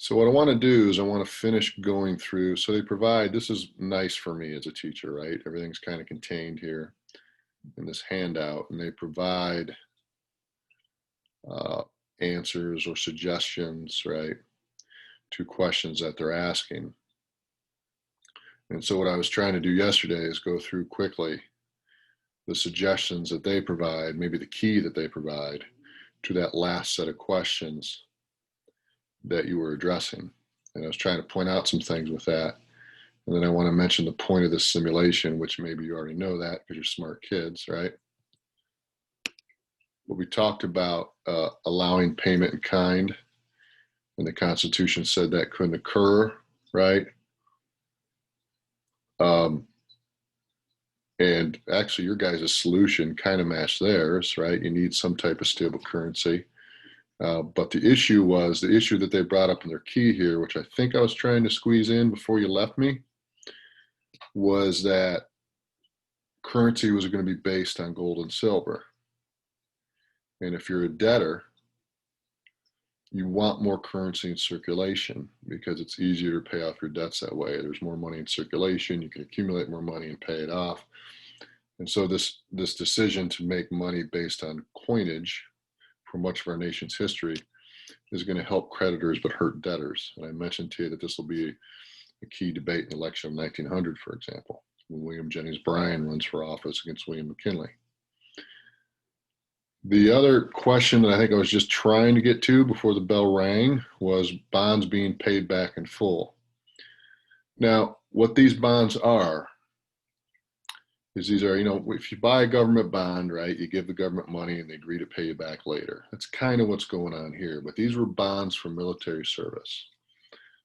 So what I want to do is I want to finish going through. So they provide, this is nice for me as a teacher, right? Everything's kind of contained here in this handout, and they provide uh, answers or suggestions, right, to questions that they're asking. And so what I was trying to do yesterday is go through quickly the suggestions that they provide, maybe the key that they provide to that last set of questions that you were addressing. And I was trying to point out some things with that. And then I want to mention the point of this simulation, which maybe you already know that because you're smart kids, right? But we talked about allowing payment in kind, and the Constitution said that couldn't occur, right? And actually, your guys' solution kind of matched theirs, right? You need some type of stable currency. But the issue that they brought up in their key here, which I think I was trying to squeeze in before you left me, was that currency was going to be based on gold and silver. And if you're a debtor, you want more currency in circulation because it's easier to pay off your debts that way. There's more money in circulation. You can accumulate more money and pay it off. And so this decision to make money based on coinage for much of our nation's history is going to help creditors but hurt debtors. And I mentioned to you that this will be a key debate in the election of 1900, for example, when William Jennings Bryan runs for office against William McKinley. The other question that I think I was just trying to get to before the bell rang was bonds being paid back in full. Now, what these bonds are is these are, if you buy a government bond, right, you give the government money and they agree to pay you back later. That's kind of what's going on here. But these were bonds for military service.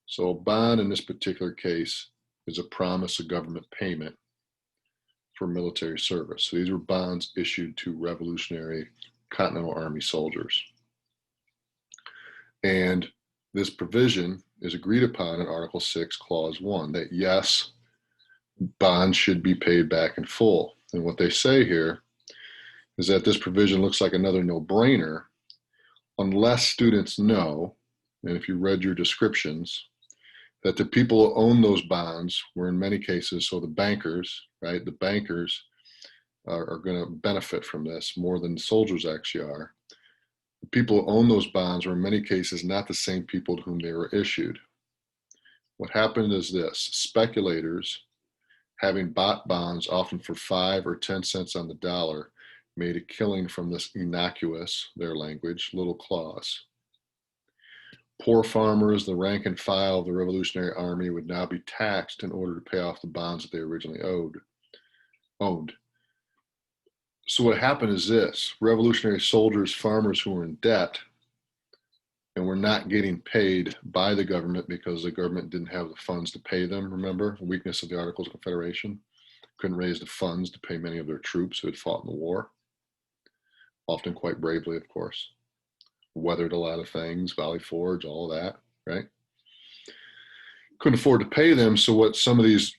So a bond in this particular case is a promise of government payment for military service. So these were bonds issued to Revolutionary Continental Army soldiers. And this provision is agreed upon in Article 6, Clause 1, that yes, bonds should be paid back in full. And what they say here is that this provision looks like another no-brainer unless students know, and if you read your descriptions, that the people who own those bonds were in many cases, so the bankers, right, the bankers are going to benefit from this more than soldiers actually are. The people who own those bonds were in many cases not the same people to whom they were issued. What happened is this: speculators, having bought bonds often for 5 or 10 cents on the dollar, made a killing from this innocuous, their language, little clause. Poor farmers, the rank and file of the Revolutionary Army, would now be taxed in order to pay off the bonds that they originally owned. So what happened is this: revolutionary soldiers, farmers who were in debt and were not getting paid by the government because the government didn't have the funds to pay them. Remember, the weakness of the Articles of Confederation? Couldn't raise the funds to pay many of their troops who had fought in the war, often quite bravely, of course. Weathered a lot of things, Valley Forge, all of that, right? Couldn't afford to pay them, so what some of these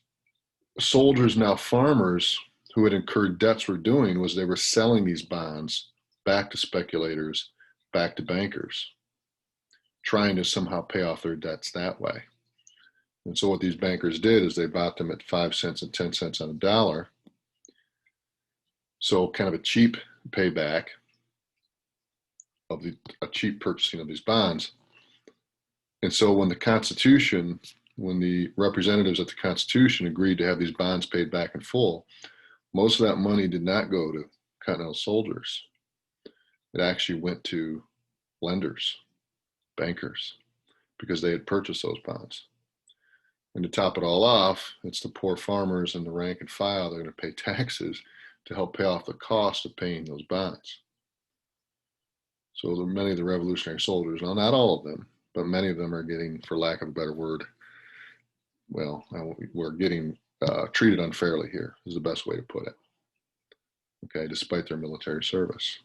soldiers, now farmers, who had incurred debts were doing was they were selling these bonds back to speculators, back to bankers, trying to somehow pay off their debts that way. And so what these bankers did is they bought them at 5 cents and 10 cents on a dollar. So kind of a cheap payback of a cheap purchasing of these bonds. And so when the representatives at the Constitution agreed to have these bonds paid back in full, most of that money did not go to Continental soldiers. It actually went to lenders, bankers, because they had purchased those bonds. And to top it all off, it's the poor farmers and the rank and file that are going to pay taxes to help pay off the cost of paying those bonds. So many of the revolutionary soldiers, well, not all of them, but many of them are getting, for lack of a better word, we're getting treated unfairly here, is the best way to put it. Okay, despite their military service.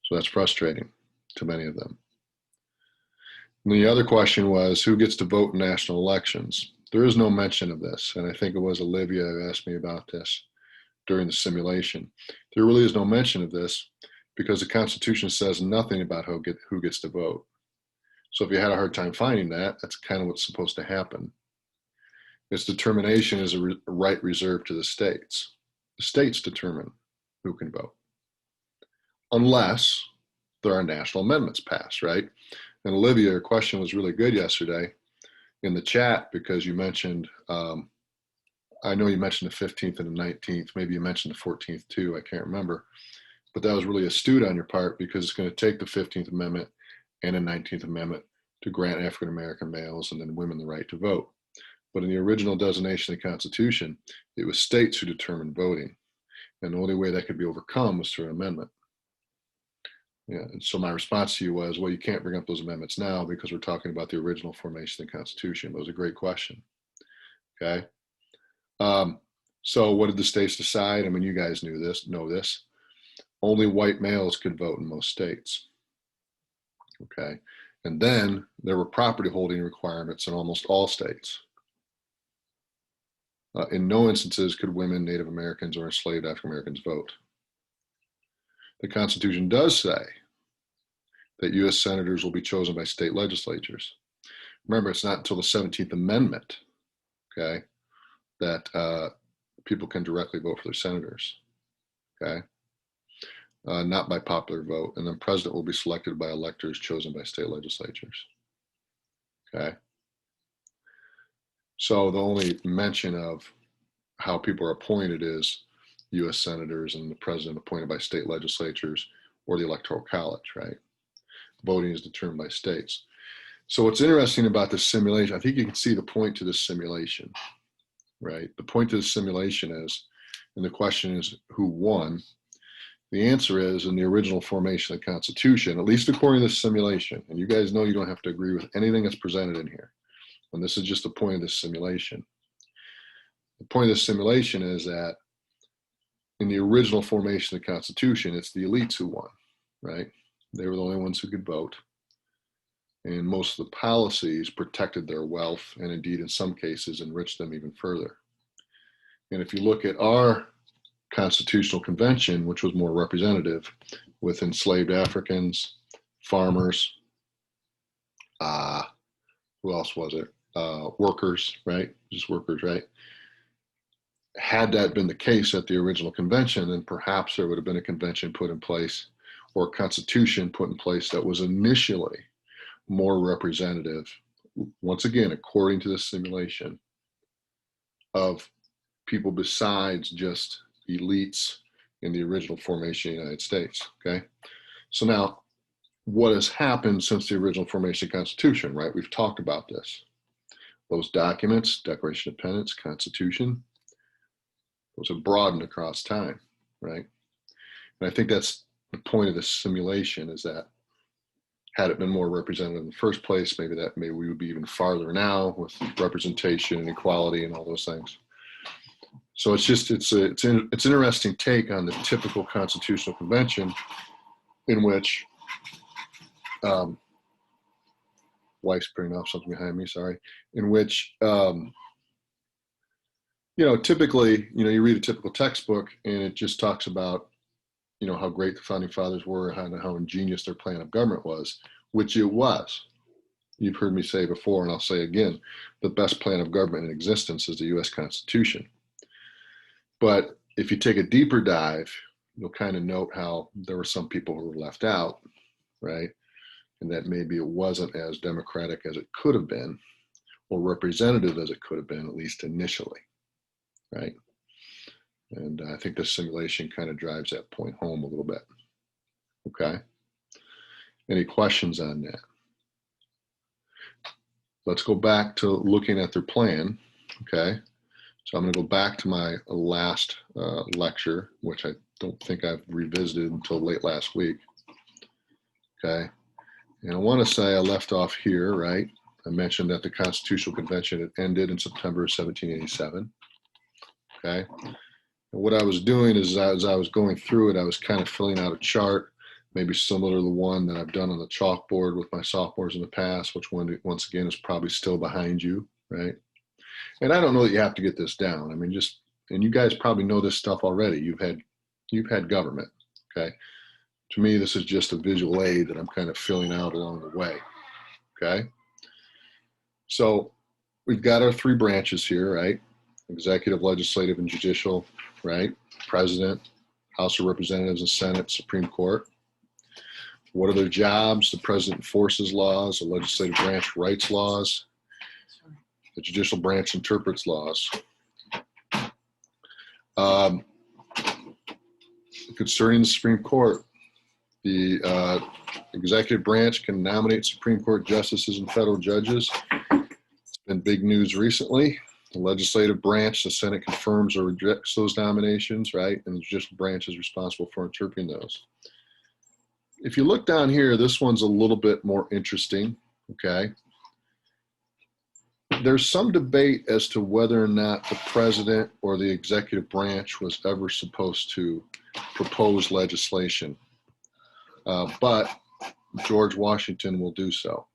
So that's frustrating to many of them. And the other question was, who gets to vote in national elections? There is no mention of this, and I think it was Olivia who asked me about this during the simulation. There really is no mention of this because the Constitution says nothing about who gets to vote. So if you had a hard time finding that, that's kind of what's supposed to happen. Its determination is a right reserved to the states. The states determine who can vote, unless there are national amendments passed, right? And Olivia, your question was really good yesterday in the chat because you mentioned, I know you mentioned the 15th and the 19th, maybe you mentioned the 14th too, I can't remember. But that was really astute on your part because it's going to take the 15th Amendment and the 19th Amendment to grant African American males and then women the right to vote. But in the original designation of the Constitution, it was states who determined voting. And the only way that could be overcome was through an amendment. Yeah, and so my response to you was, well, you can't bring up those amendments now because we're talking about the original formation of the Constitution. That was a great question. Okay. So what did the states decide? I mean, you guys know this. Only white males could vote in most states. Okay. And then there were property holding requirements in almost all states. In no instances could women, Native Americans, or enslaved African Americans vote. The Constitution does say that U.S. senators will be chosen by state legislatures. Remember, it's not until the 17th Amendment, okay, that people can directly vote for their senators, okay? Not by popular vote. And then president will be selected by electors chosen by state legislatures, okay? So the only mention of how people are appointed is U.S. senators and the president appointed by state legislatures or the electoral college, right? Voting is determined by states. So what's interesting about this simulation, I think you can see the point to this simulation, right? The point to this simulation is, and the question is who won? The answer is in the original formation of the Constitution, at least according to this simulation, and you guys know you don't have to agree with anything that's presented in here. And this is just the point of this simulation. The point of this simulation is that in the original formation of the Constitution, it's the elites who won, right? They were the only ones who could vote. And most of the policies protected their wealth and indeed in some cases enriched them even further. And if you look at our Constitutional Convention, which was more representative with enslaved Africans, farmers, who else was it? Workers, right? Just workers, right? Had that been the case at the original convention, then perhaps there would have been a convention put in place or a constitution put in place that was initially more representative, once again, according to this simulation, of people besides just elites in the original formation of the United States, okay? So now, what has happened since the original formation of the Constitution, right? We've talked about this. Those documents, Declaration of Independence, Constitution, those have broadened across time, right? And I think that's the point of this simulation, is that had it been more representative in the first place, maybe we would be even farther now with representation and equality and all those things. So it's an interesting take on the typical constitutional convention in which, wife's printing off something behind me, sorry, in which, typically, you read a typical textbook and it just talks about, how great the founding fathers were and how ingenious their plan of government was, which it was. You've heard me say before, and I'll say again, the best plan of government in existence is the U.S. Constitution. But if you take a deeper dive, you'll kind of note how there were some people who were left out, right? And that maybe it wasn't as democratic as it could have been, or representative as it could have been, at least initially, right? And I think this simulation kind of drives that point home a little bit. Okay. Any questions on that? Let's go back to looking at their plan. Okay. So I'm going to go back to my last lecture, which I don't think I've revisited until late last week. Okay. And I want to say I left off here, right? I mentioned that the Constitutional Convention had ended in September of 1787. Okay. And what I was doing is, as I was going through it, I was kind of filling out a chart, maybe similar to the one that I've done on the chalkboard with my sophomores in the past, which one, once again, is probably still behind you, right? And I don't know that you have to get this down. I mean, and you guys probably know this stuff already. You've had government, okay? To me, this is just a visual aid that I'm kind of filling out along the way, okay? So we've got our three branches here, right? Executive, legislative, and judicial, right? President, House of Representatives and Senate, Supreme Court. What are their jobs? The president enforces laws, the legislative branch writes laws, the judicial branch interprets laws. Concerning the Supreme Court, the executive branch can nominate Supreme Court justices and federal judges. It's been big news recently. The legislative branch, the Senate confirms or rejects those nominations, right? And the judicial branch is responsible for interpreting those. If you look down here, this one's a little bit more interesting, okay? There's some debate as to whether or not the president or the executive branch was ever supposed to propose legislation, but George Washington will do so.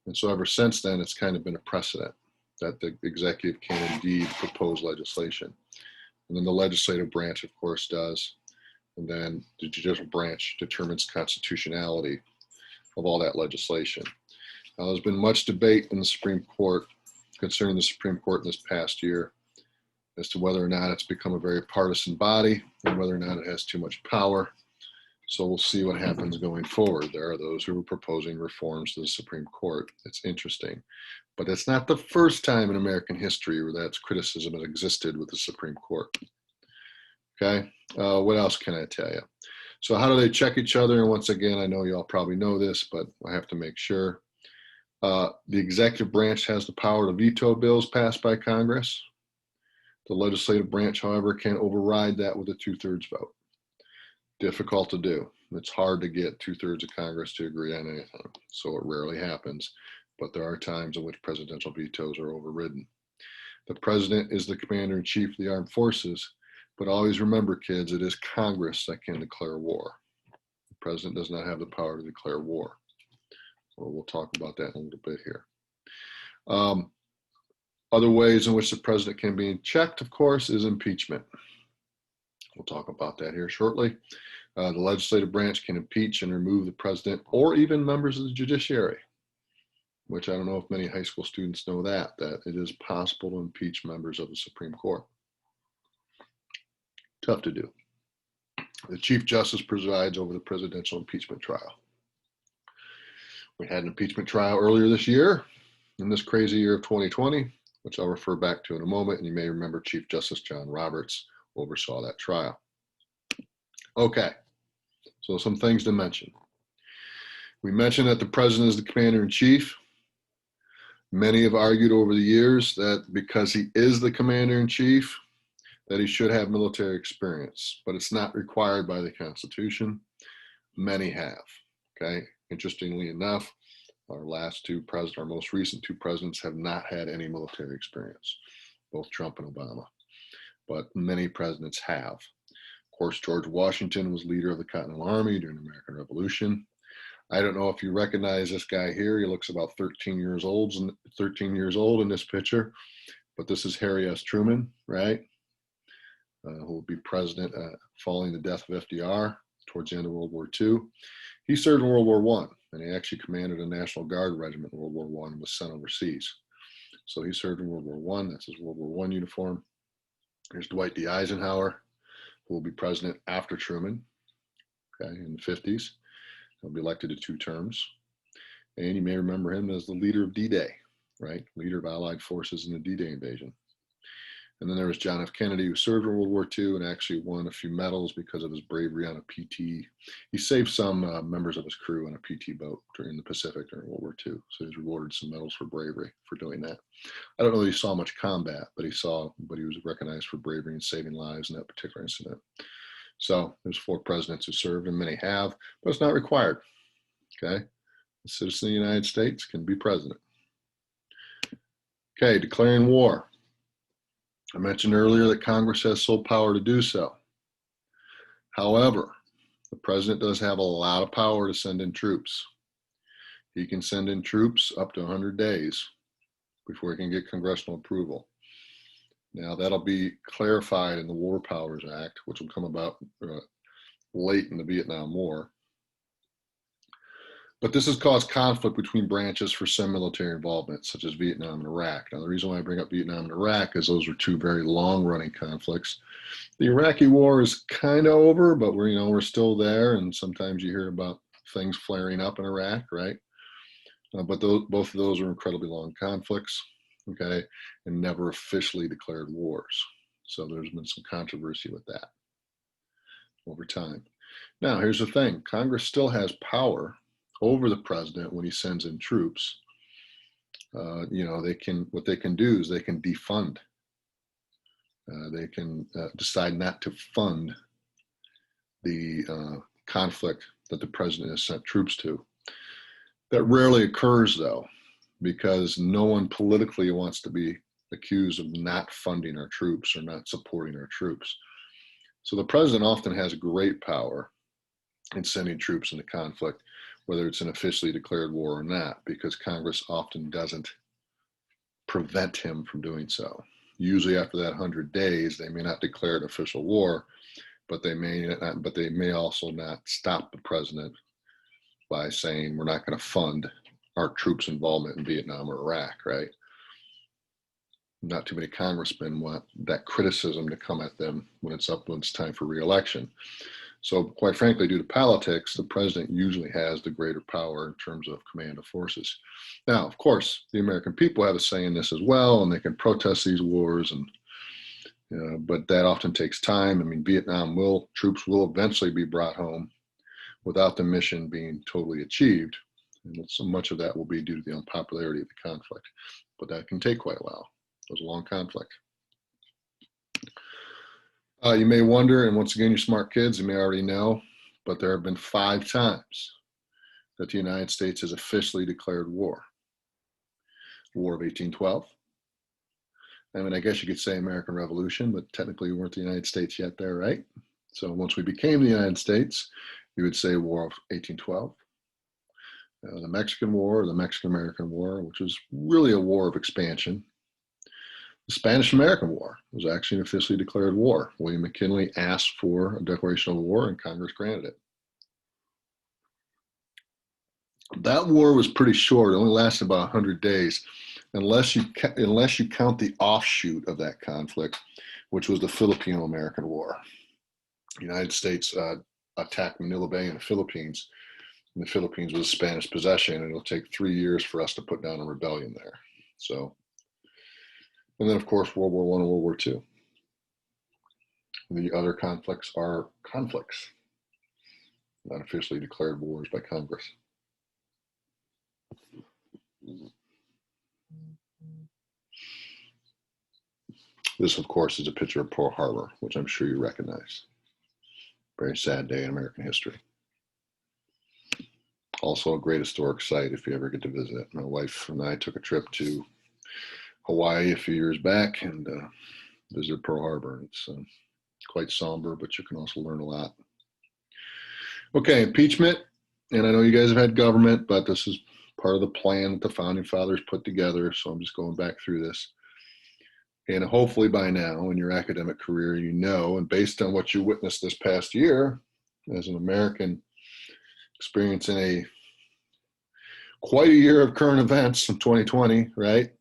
And so ever since then, it's kind of been a precedent that the executive can indeed propose legislation. And then the legislative branch, of course, does. And then the judicial branch determines constitutionality of all that legislation. Now, there's been much debate in the Supreme Court concerning the Supreme Court in this past year as to whether or not it's become a very partisan body and whether or not it has too much power. So we'll see what happens going forward. There are those who are proposing reforms to the Supreme Court. It's interesting. But it's not the first time in American history where that criticism has existed with the Supreme Court. Okay, what else can I tell you? So how do they check each other? And once again, I know you all probably know this, but I have to make sure. The executive branch has the power to veto bills passed by Congress. The legislative branch, however, can override that with a 2/3 vote. Difficult to do. It's hard to get 2/3 of Congress to agree on anything, so it rarely happens, but there are times in which presidential vetoes are overridden. The president is the commander-in-chief of the armed forces, but always remember, kids, it is Congress that can declare war. The president does not have the power to declare war. So we'll talk about that in a little bit here. Other ways in which the president can be checked, of course, is impeachment. We'll talk about that here shortly. The legislative branch can impeach and remove the president or even members of the judiciary, which I don't know if many high school students know that it is possible to impeach members of the Supreme Court. Tough to do. The Chief Justice presides over the presidential impeachment trial. We had an impeachment trial earlier this year, in this crazy year of 2020, which I'll refer back to in a moment, and you may remember Chief Justice John Roberts oversaw that trial. Okay, so some things to mention. We mentioned that the president is the commander-in-chief. Many have argued over the years that because he is the commander-in-chief, that he should have military experience, but it's not required by the Constitution. Many have, okay? Interestingly enough, our most recent two presidents have not had any military experience, both Trump and Obama, but many presidents have. Of course, George Washington was leader of the Continental Army during the American Revolution. I don't know if you recognize this guy here. He looks about 13 years old in this picture, but this is Harry S. Truman, right? Who will be president following the death of FDR towards the end of World War II. He served in World War I, and he actually commanded a National Guard regiment in World War I and was sent overseas. So he served in World War I. That's his World War I uniform. Here's Dwight D. Eisenhower, who will be president after Truman, okay, in the 50s. He'll be elected to 2 terms. And you may remember him as the leader of D-Day, right? Leader of Allied forces in the D-Day invasion. And then there was John F. Kennedy, who served in World War II and actually won a few medals because of his bravery on a PT. He saved some members of his crew on a PT boat during the Pacific during World War II. So he's rewarded some medals for bravery for doing that. I don't know that he saw much combat, but he was recognized for bravery and saving lives in that particular incident. So there's 4 presidents who served, and many have, but it's not required. Okay, a citizen of the United States can be president. Okay, declaring war. I mentioned earlier that Congress has sole power to do so. However, the president does have a lot of power to send in troops. He can send in troops up to 100 days before he can get congressional approval. Now, that'll be clarified in the War Powers Act, which will come about late in the Vietnam War. But this has caused conflict between branches for some military involvement, such as Vietnam and Iraq. Now, the reason why I bring up Vietnam and Iraq is those were two very long-running conflicts. The Iraqi war is kind of over, but we're still there, and sometimes you hear about things flaring up in Iraq, right? But both of those are incredibly long conflicts, okay, and never officially declared wars. So there's been some controversy with that over time. Now, here's the thing. Congress still has power over the president when he sends in troops. What they can do is they can defund. They can decide not to fund the conflict that the president has sent troops to. That rarely occurs, though, because no one politically wants to be accused of not funding our troops or not supporting our troops. So the president often has great power in sending troops into conflict, whether it's an officially declared war or not, because Congress often doesn't prevent him from doing so. Usually after that 100 days, they may not declare an official war, but they may also not stop the president by saying we're not going to fund our troops' involvement in Vietnam or Iraq, right? Not too many congressmen want that criticism to come at them when it's time for re-election. So quite frankly, due to politics, the president usually has the greater power in terms of command of forces. Now, of course, the American people have a say in this as well, and they can protest these wars, but that often takes time. I mean, troops will eventually be brought home without the mission being totally achieved. And so much of that will be due to the unpopularity of the conflict, but that can take quite a while. It was a long conflict. You may wonder, and once again, you're smart kids, you may already know, but there have been 5 times that the United States has officially declared war. War of 1812. I mean, I guess you could say American Revolution, but technically we weren't the United States yet there, right? So once we became the United States, you would say War of 1812. The Mexican War, or the Mexican-American War, which was really a war of expansion. The Spanish-American War was actually an officially declared war. William McKinley asked for a declaration of war, and Congress granted it. That war was pretty short. It only lasted about 100 days, unless you count the offshoot of that conflict, which was the Filipino-American War. The United States attacked Manila Bay in the Philippines, and the Philippines was a Spanish possession, and it'll take 3 years for us to put down a rebellion there. So. And then, of course, World War I and World War II. The other conflicts are conflicts, not officially declared wars by Congress. This, of course, is a picture of Pearl Harbor, which I'm sure you recognize. Very sad day in American history. Also a great historic site if you ever get to visit. My wife and I took a trip to Hawaii a few years back and visited Pearl Harbor. It's quite somber, but you can also learn a lot. Okay, impeachment. And I know you guys have had government, but this is part of the plan that the Founding Fathers put together. So I'm just going back through this. And hopefully by now in your academic career, you know, and based on what you witnessed this past year as an American experiencing quite a year of current events in 2020, right?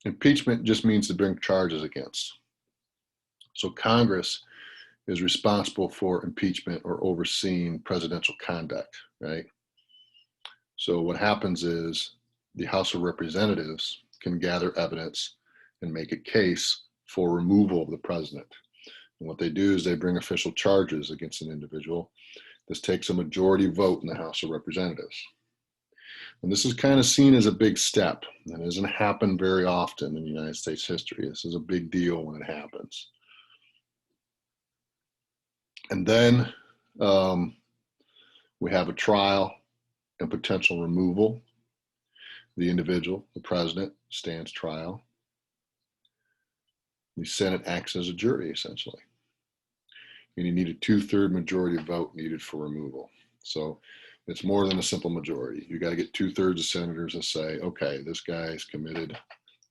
Impeachment just means to bring charges against. So Congress is responsible for impeachment or overseeing presidential conduct, right? So what happens is the House of Representatives can gather evidence and make a case for removal of the president. And what they do is they bring official charges against an individual. This takes a majority vote in the House of Representatives. And this is kind of seen as a big step. It doesn't happen very often in United States history. This is a big deal when it happens. And then we have a trial and potential removal. The individual, the president, stands trial. The Senate acts as a jury, essentially. And you need a 2/3 majority vote needed for removal. So it's more than a simple majority. You got to get 2/3 of senators to say, okay, this guy has committed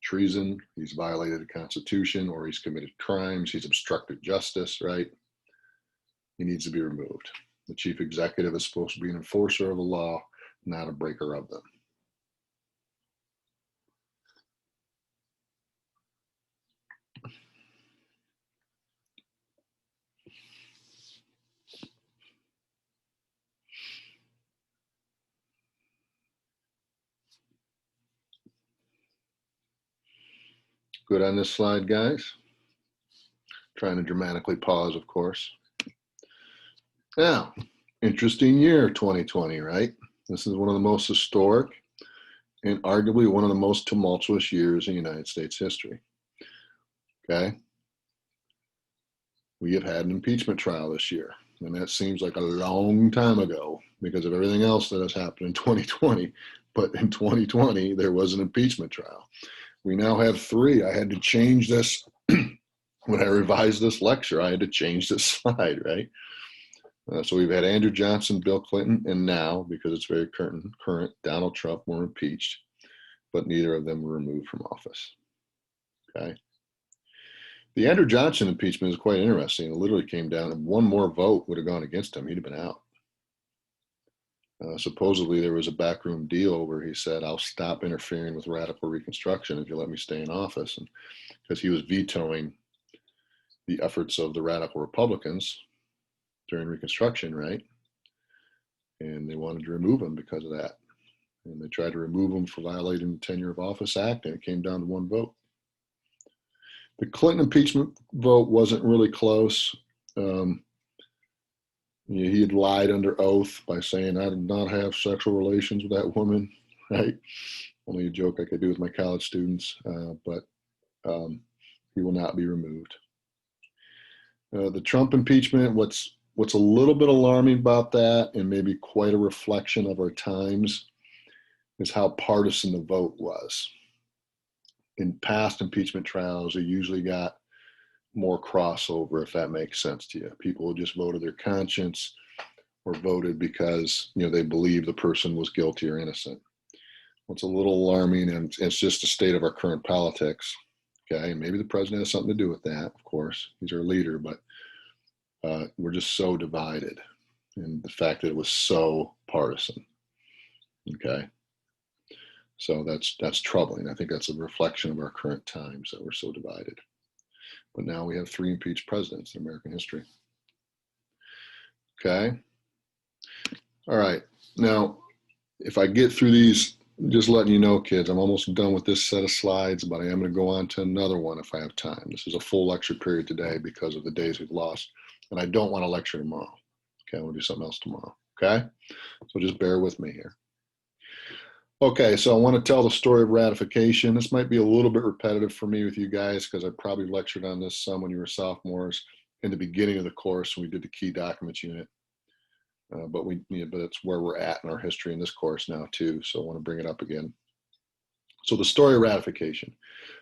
treason, he's violated the Constitution, or he's committed crimes, he's obstructed justice, right? He needs to be removed. The chief executive is supposed to be an enforcer of the law, not a breaker of them. Good on this slide, guys. Trying to dramatically pause, of course. Now, interesting year, 2020, right? This is one of the most historic and arguably one of the most tumultuous years in United States history. Okay? We have had an impeachment trial this year, and that seems like a long time ago because of everything else that has happened in 2020. But in 2020, there was an impeachment trial. We now have 3. I had to change this when I revised this lecture. I had to change this slide, right? So we've had Andrew Johnson, Bill Clinton, and now, because it's very current, Donald Trump were impeached, but neither of them were removed from office. Okay. The Andrew Johnson impeachment is quite interesting. It literally came down, and one more vote would have gone against him. He'd have been out. Supposedly there was a backroom deal where he said, I'll stop interfering with radical reconstruction if you let me stay in office. And because he was vetoing the efforts of the radical Republicans during Reconstruction, right? And they wanted to remove him because of that. And they tried to remove him for violating the Tenure of Office Act, and it came down to 1 vote. The Clinton impeachment vote wasn't really close. He had lied under oath by saying, I did not have sexual relations with that woman, right? Only a joke I could do with my college students, but he will not be removed. The Trump impeachment, what's a little bit alarming about that, and maybe quite a reflection of our times, is how partisan the vote was. In past impeachment trials, they usually got more crossover, if that makes sense to you. People just voted their conscience or voted because they believe the person was guilty or innocent. What's a little alarming, and it's just the state of our current politics. Okay, and maybe the president has something to do with that. Of course, he's our leader, but we're just so divided, and the fact that it was so partisan. Okay, so that's troubling. I think that's a reflection of our current times that we're so divided. But now we have 3 impeached presidents in American history. Okay. All right. Now, if I get through these, just letting you know, kids, I'm almost done with this set of slides, but I am going to go on to another one if I have time. This is a full lecture period today because of the days we've lost, and I don't want to lecture tomorrow. Okay, we'll do something else tomorrow. Okay, so just bear with me here. Okay, so I want to tell the story of ratification. This might be a little bit repetitive for me with you guys because I probably lectured on this some when you were sophomores in the beginning of the course when we did the key documents unit. But it's where we're at in our history in this course now too, so I want to bring it up again. So the story of ratification.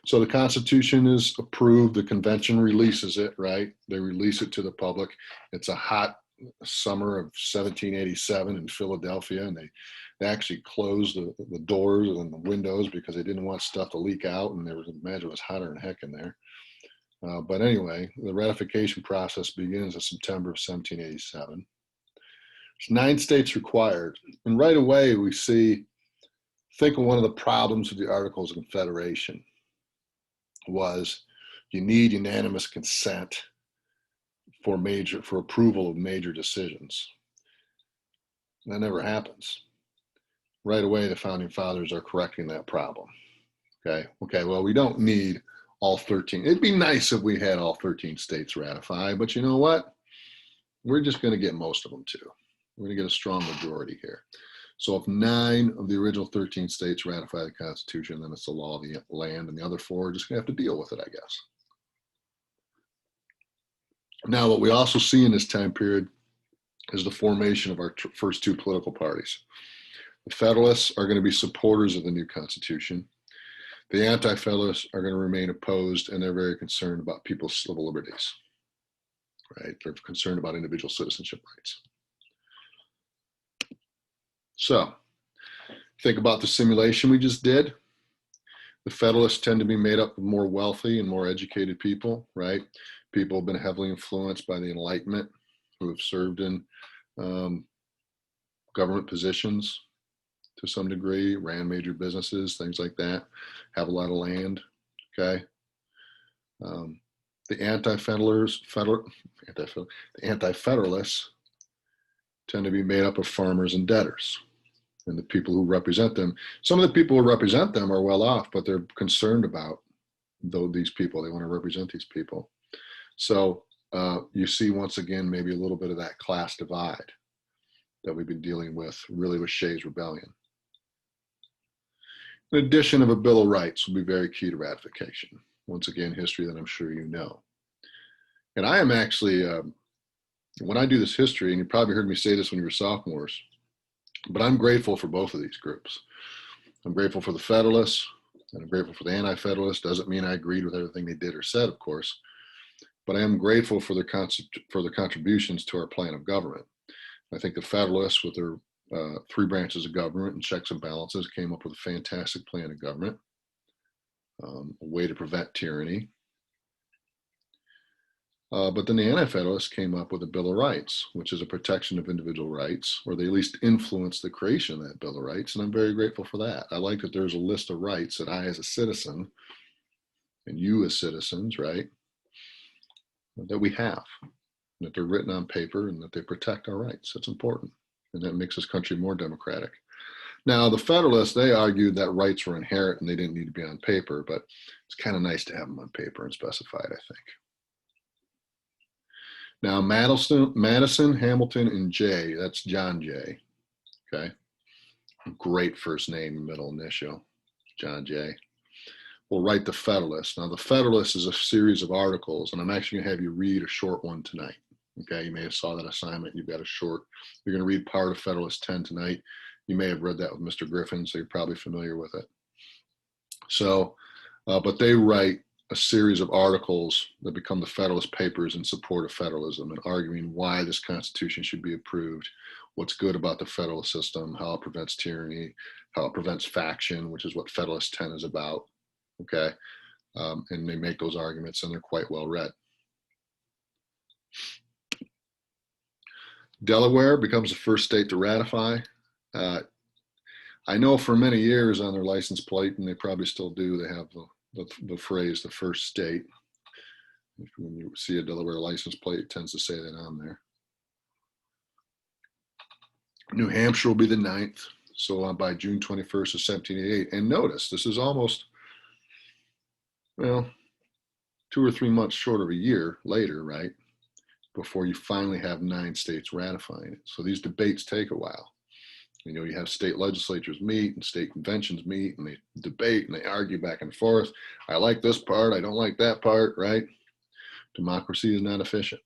So the Constitution is approved, the convention releases it, right? They release it to the public. It's a hot summer of 1787 in Philadelphia, and they actually closed the doors and the windows because they didn't want stuff to leak out, and imagine it was hotter than heck in there. But anyway, the ratification process begins in September of 1787. There's 9 states required, and right away we think of one of the problems with the Articles of Confederation was you need unanimous consent for approval of major decisions. That never happens. Right away, the founding fathers are correcting that problem. Okay, well, we don't need all 13. It'd be nice if we had all 13 states ratify, but you know what? We're just going to get most of them too. We're going to get a strong majority here. So if 9 of the original 13 states ratify the Constitution, then it's the law of the land, and the other 4 are just going to have to deal with it, I guess. Now, what we also see in this time period is the formation of our first 2 political parties. The Federalists are going to be supporters of the new Constitution. The Anti-Federalists are going to remain opposed, and they're very concerned about people's civil liberties, right? They're concerned about individual citizenship rights. So, think about the simulation we just did. The Federalists tend to be made up of more wealthy and more educated people, right? People have been heavily influenced by the Enlightenment, who have served in um, government positions to some degree, ran major businesses, things like that, have a lot of land. Okay. Um, the anti-federalists tend to be made up of farmers and debtors, and the people who represent them. Some of the people who represent them are well off, but they're concerned about these people. They want to represent these people. So you see, once again, maybe a little bit of that class divide that we've been dealing with, really with Shays' Rebellion. An addition of a Bill of Rights will be very key to ratification. Once again, history that I'm sure you know. And I am actually, when I do this history, and you probably heard me say this when you were sophomores, but I'm grateful for both of these groups. I'm grateful for the Federalists, and I'm grateful for the Anti-Federalists. Doesn't mean I agreed with everything they did or said, of course, but I am grateful for their contributions to our plan of government. I think the Federalists, with their 3 branches of government and checks and balances, came up with a fantastic plan of government, a way to prevent tyranny. But then the Anti-Federalists came up with a Bill of Rights, which is a protection of individual rights, or they at least influenced the creation of that Bill of Rights, and I'm very grateful for that. I like that there's a list of rights that I, as a citizen, and you as citizens, right, that we have, that they're written on paper, and that they protect our rights. That's important, and that makes this country more democratic. Now, the Federalists, they argued that rights were inherent and they didn't need to be on paper, but it's kind of nice to have them on paper and specified, I think. Now, Madison, Hamilton, and Jay, that's John Jay, okay? Great first name, middle initial, John Jay. Will write the Federalist. Now, the Federalist is a series of articles, and I'm actually gonna have you read a short one tonight, okay? You may have saw that assignment, you've got a short, you're gonna read part of Federalist 10 tonight. You may have read that with Mr. Griffin, so you're probably familiar with it. So, but they write a series of articles that become the Federalist Papers in support of federalism and arguing why this Constitution should be approved, what's good about the federal system, how it prevents tyranny, how it prevents faction, which is what Federalist 10 is about, okay? And they make those arguments, and they're quite well read. Delaware becomes the first state to ratify. I know for many years on their license plate, and they probably still do, they have the phrase, the first state. When you see a Delaware license plate, it tends to say that on there. New Hampshire will be the 9th, so by June 21st of 1788. And notice, this is almost, well, 2 or 3 months short of a year later, right, before you finally have 9 states ratifying it. So these debates take a while. You know, you have state legislatures meet and state conventions meet, and they debate and they argue back and forth. I like this part, I don't like that part, right? Democracy is not efficient.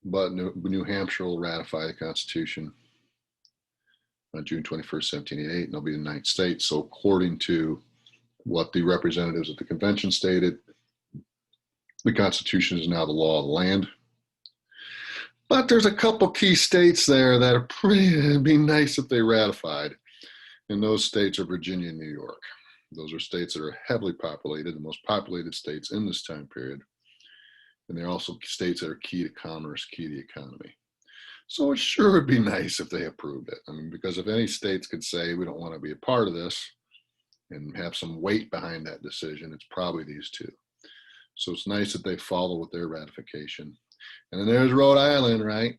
But New Hampshire will ratify the Constitution on June 21st, 1788, and they'll be the 9th state. So according to what the representatives at the convention stated, the Constitution is now the law of the land. But there's a couple key states there that are it'd be nice if they ratified. And those states are Virginia and New York. Those are states that are heavily populated, the most populated states in this time period. And they're also states that are key to commerce, key to the economy. So it sure would be nice if they approved it. I mean, because if any states could say, we don't want to be a part of this and have some weight behind that decision, it's probably these two. So it's nice that they follow with their ratification. And then there's Rhode Island, right?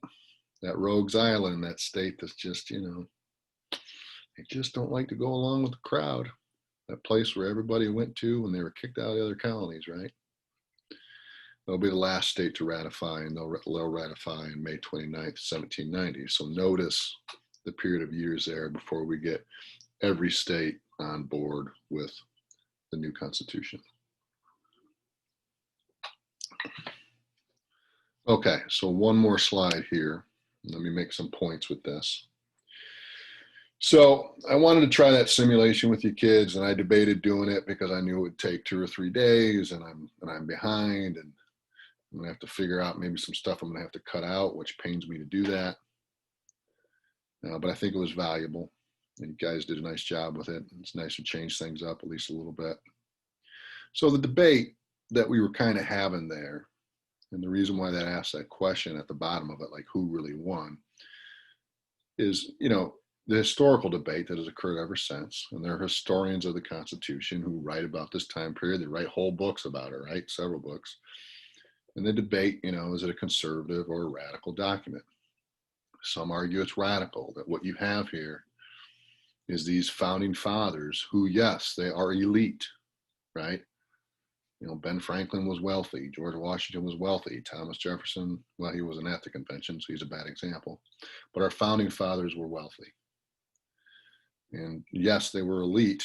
That rogues island, that state that's just, you know, they just don't like to go along with the crowd. That place where everybody went to when they were kicked out of the other colonies, right? They'll be the last state to ratify, and they'll ratify on May 29th, 1790. So notice the period of years there before we get every state on board with the new Constitution. Okay, so one more slide here. Let me make some points with this. So I wanted to try that simulation with you kids, and I debated doing it because I knew it would take 2 or 3 days, and I'm behind, and I'm gonna have to figure out maybe some stuff I'm gonna have to cut out, which pains me to do that. But I think it was valuable, and you guys did a nice job with it. It's nice to change things up at least a little bit. So the debate that we were kind of having there And the reason why that asks that question at the bottom of it, like who really won, is, the historical debate that has occurred ever since. And there are historians of the Constitution who write about this time period. They write whole books about it, right? Several books. And the debate, is it a conservative or a radical document? Some argue it's radical, that what you have here is these founding fathers who, yes, they are elite, right? Ben Franklin was wealthy. George Washington was wealthy. Thomas Jefferson, well, he wasn't at the convention, so he's a bad example. But our founding fathers were wealthy. And yes, they were elite.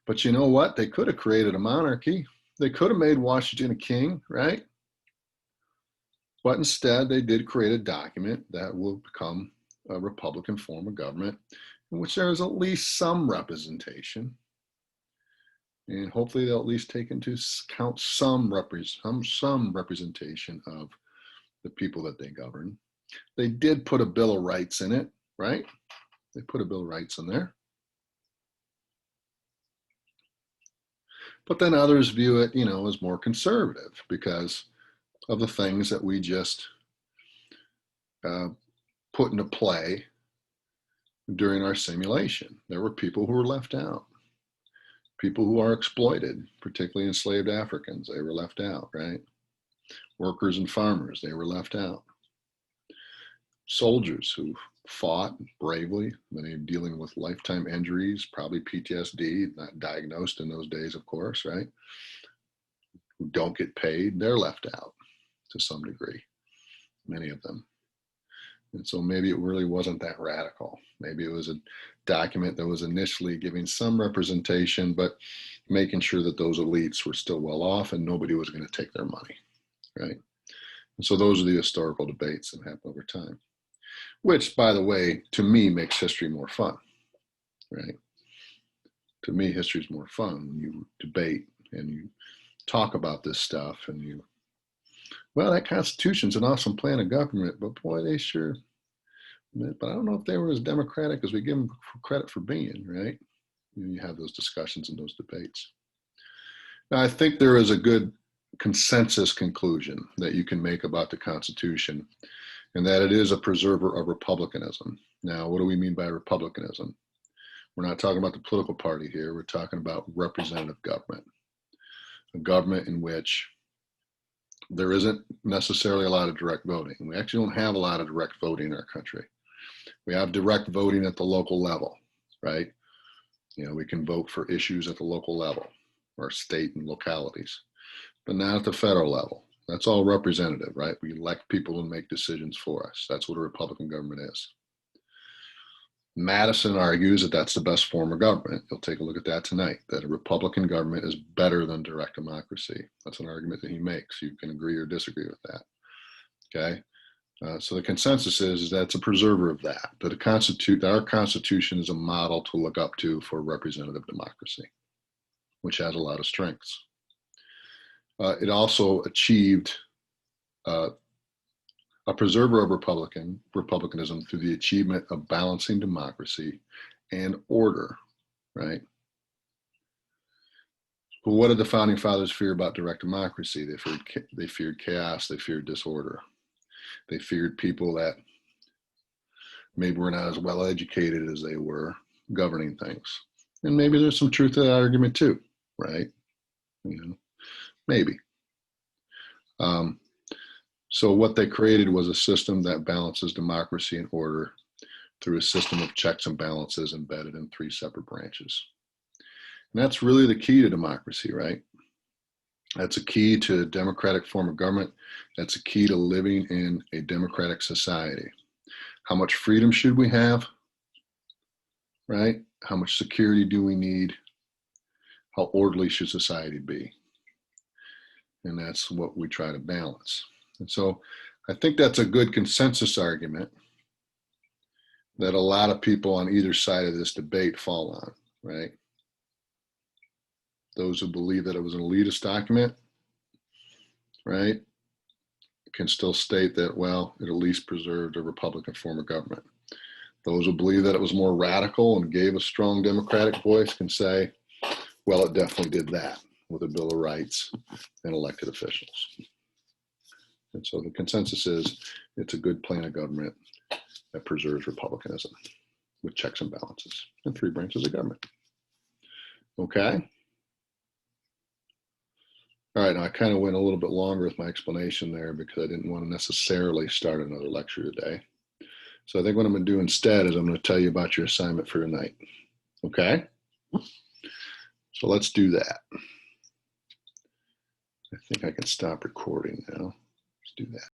But you know what? They could have created a monarchy. They could have made Washington a king, right? But instead, they did create a document that will become a Republican form of government in which there is at least some representation. And hopefully they'll at least take into account some representation of the people that they govern. They did put a Bill of Rights in it, right? They put a Bill of Rights in there. But then others view it, as more conservative because of the things that we just put into play during our simulation. There were people who were left out. People who are exploited, particularly enslaved Africans, they were left out, right? Workers and farmers, they were left out. Soldiers who fought bravely, many dealing with lifetime injuries, probably PTSD, not diagnosed in those days, of course, right? Who don't get paid, they're left out to some degree, many of them. And so maybe it really wasn't that radical. Maybe it was a document that was initially giving some representation, but making sure that those elites were still well off and nobody was going to take their money, right? And so those are the historical debates that happen over time, which, by the way, to me, makes history more fun, right? To me, history is more fun when you debate and you talk about this stuff and well, that Constitution's an awesome plan of government, but boy, they sure, but I don't know if they were as democratic as we give them credit for being, right? You have those discussions and those debates. Now, I think there is a good consensus conclusion that you can make about the Constitution, and that it is a preserver of republicanism. Now, what do we mean by republicanism? We're not talking about the political party here. We're talking about representative government, a government in which there isn't necessarily a lot of direct voting. We actually don't have a lot of direct voting in our country. We have direct voting at the local level, right? We can vote for issues at the local level or state and localities, but not at the federal level. That's all representative, right? We elect people to make decisions for us. That's what a Republican government is. Madison argues that that's the best form of government. You'll take a look at that tonight, that a Republican government is better than direct democracy. That's an argument that he makes. You can agree or disagree with that, okay? So the consensus is that it's a preserver of that our Constitution is a model to look up to for representative democracy, which has a lot of strengths. It also achieved a preserver of republicanism through the achievement of balancing democracy and order, right? But what did the founding fathers fear about direct democracy? They feared chaos. They feared disorder. They feared people that maybe were not as well educated as they were governing things. And maybe there's some truth to that argument too, right? Maybe. So what they created was a system that balances democracy and order through a system of checks and balances embedded in 3 separate branches. And that's really the key to democracy, right? That's a key to a democratic form of government. That's a key to living in a democratic society. How much freedom should we have, right? How much security do we need? How orderly should society be? And that's what we try to balance. And so I think that's a good consensus argument that a lot of people on either side of this debate fall on, right? Those who believe that it was an elitist document, right, can still state that, well, it at least preserved a Republican form of government. Those who believe that it was more radical and gave a strong democratic voice can say, well, it definitely did that with a Bill of Rights and elected officials. And so the consensus is it's a good plan of government that preserves republicanism with checks and balances and three branches of government. Okay. All right, now I kind of went a little bit longer with my explanation there because I didn't want to necessarily start another lecture today. So I think what I'm going to do instead is I'm going to tell you about your assignment for tonight. Okay? So let's do that. I think I can stop recording now. Let's do that.